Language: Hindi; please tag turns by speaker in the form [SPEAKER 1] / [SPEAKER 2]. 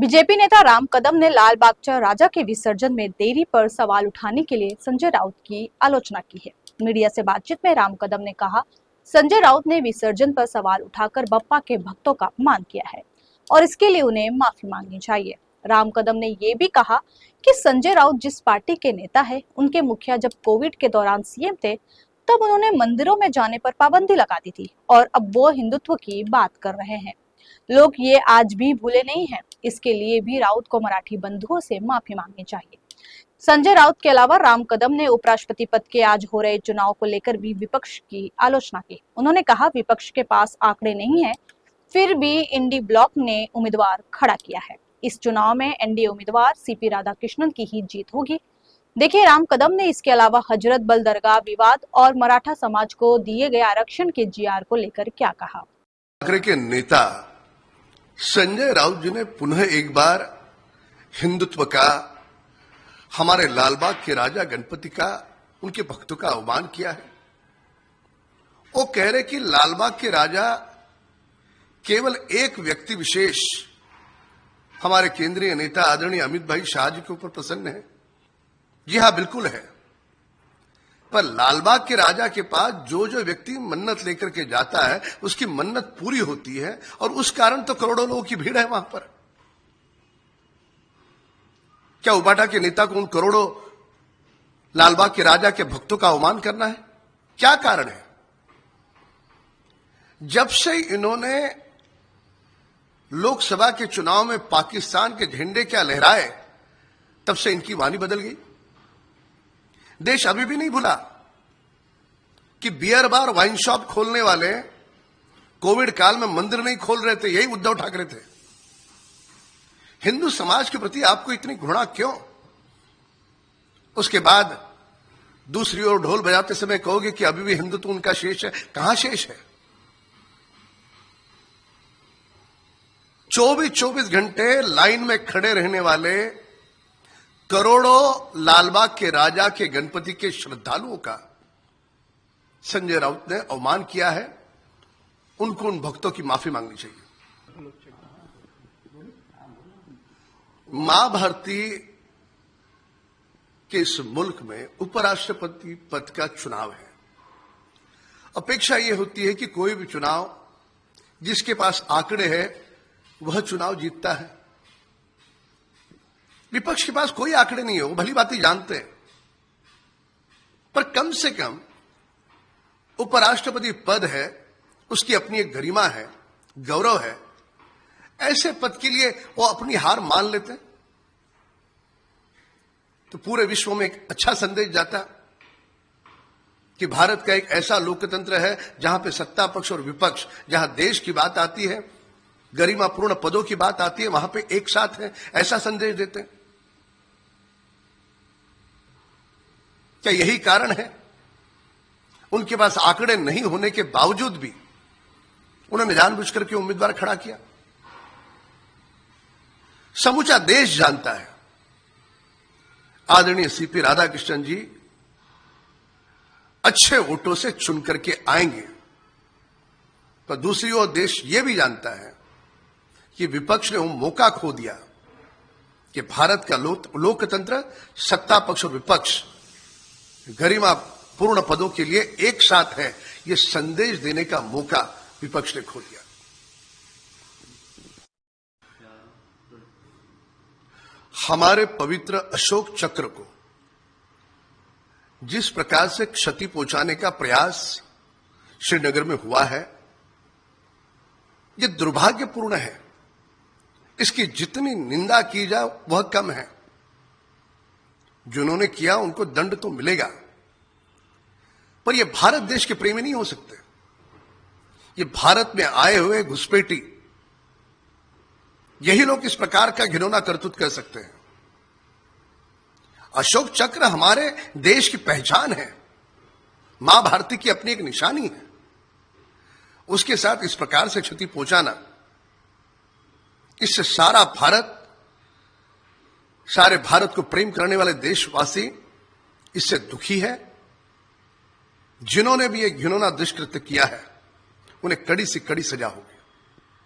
[SPEAKER 1] बीजेपी नेता राम कदम ने लाल बागचा राजा के विसर्जन में देरी पर सवाल उठाने के लिए संजय राउत की आलोचना की है। मीडिया से बातचीत में राम कदम ने कहा, संजय राउत ने विसर्जन पर सवाल उठाकर बप्पा के भक्तों का अपमान किया है और इसके लिए उन्हें माफी मांगनी चाहिए। राम कदम ने ये भी कहा कि संजय राउत जिस पार्टी के नेता है, उनके मुखिया जब कोविड के दौरान सीएम थे तब उन्होंने मंदिरों में जाने पर पाबंदी लगा दी थी और अब वो हिंदुत्व की बात कर रहे हैं। लोग ये आज भी भूले नहीं हैं। इसके लिए भी राउत को मराठी बंधुओं से माफी मांगनी चाहिए। संजय राउत के अलावा राम कदम ने उपराष्ट्रपति पद के आज हो रहे चुनाव को लेकर भी विपक्ष की आलोचना की। उन्होंने कहा, विपक्ष के पास आंकड़े नहीं है, फिर भी इंडी ब्लॉक ने उम्मीदवार खड़ा किया है। इस चुनाव में एनडीए उम्मीदवार सीपी राधाकृष्णन की ही जीत होगी। देखिए राम कदम ने इसके अलावा हजरत बल दरगाह विवाद और मराठा समाज को दिए गए आरक्षण के जीआर को लेकर क्या कहा।
[SPEAKER 2] के नेता संजय राउत जी ने पुनः एक बार हिंदुत्व का, हमारे लालबाग के राजा गणपति का, उनके भक्तों का अवमान किया है। वो कह रहे कि लालबाग के राजा केवल एक व्यक्ति विशेष हमारे केंद्रीय नेता आदरणीय अमित भाई शाह जी के ऊपर प्रसन्न है। जी हां, बिल्कुल है। पर लालबाग के राजा के पास जो जो व्यक्ति मन्नत लेकर के जाता है उसकी मन्नत पूरी होती है और उस कारण तो करोड़ों लोगों की भीड़ है वहां पर। क्या उबाटा के नेता को उन करोड़ों लालबाग के राजा के भक्तों का अवमान करना है? क्या कारण है? जब से इन्होंने लोकसभा के चुनाव में पाकिस्तान के झंडे क्या लहराए, तब से इनकी वाणी बदल गई। देश अभी भी नहीं भूला कि बियर बार, वाइन शॉप खोलने वाले कोविड काल में मंदिर नहीं खोल रहे थे, यही उद्धव ठाकरे थे। हिंदू समाज के प्रति आपको इतनी घृणा क्यों? उसके बाद दूसरी ओर ढोल बजाते समय कहोगे कि अभी भी हिंदुत्व उनका शेष है। कहां शेष है? 24 घंटे लाइन में खड़े रहने वाले करोड़ों लालबाग के राजा के गणपति के श्रद्धालुओं का संजय राउत ने अवमान किया है। उनको उन भक्तों की माफी मांगनी चाहिए। मां भारती के इस मुल्क में उपराष्ट्रपति पद का चुनाव है। अपेक्षा यह होती है कि कोई भी चुनाव जिसके पास आंकड़े हैं वह चुनाव जीतता है। विपक्ष के पास कोई आंकड़े नहीं है, वो भली बात ही जानते हैं। पर कम से कम उपराष्ट्रपति पद है, उसकी अपनी एक गरिमा है, गौरव है। ऐसे पद के लिए वो अपनी हार मान लेते तो पूरे विश्व में एक अच्छा संदेश जाता कि भारत का एक ऐसा लोकतंत्र है जहां पे सत्ता पक्ष और विपक्ष, जहां देश की बात आती है, गरिमापूर्ण पदों की बात आती है, वहां पे एक साथ है। ऐसा संदेश देते हैं। क्या यही कारण है? उनके पास आंकड़े नहीं होने के बावजूद भी उन्होंने जानबूझकर के उम्मीदवार खड़ा किया। समूचा देश जानता है आदरणीय सीपी राधाकृष्णन जी अच्छे वोटों से चुन करके आएंगे। पर दूसरी ओर देश यह भी जानता है कि विपक्ष ने वो मौका खो दिया कि भारत का लोकतंत्र, सत्ता पक्ष और विपक्ष गरिमा पूर्ण पदों के लिए एक साथ है, यह संदेश देने का मौका विपक्ष ने खो दिया। हमारे पवित्र अशोक चक्र को जिस प्रकार से क्षति पहुंचाने का प्रयास श्रीनगर में हुआ है, यह दुर्भाग्यपूर्ण है। इसकी जितनी निंदा की जाए वह कम है। जिन्होंने किया उनको दंड तो मिलेगा, पर यह भारत देश के प्रेमी नहीं हो सकते। ये भारत में आए हुए घुसपैठी, यही लोग इस प्रकार का घिनौना करतूत कर सकते हैं। अशोक चक्र हमारे देश की पहचान है, मां भारती की अपनी एक निशानी है। उसके साथ इस प्रकार से क्षति पहुंचाना, इससे सारे भारत को प्रेम करने वाले देशवासी इससे दुखी है। जिन्होंने भी एक घिनौना दुष्कृत्य किया है, उन्हें कड़ी से कड़ी सजा होगी।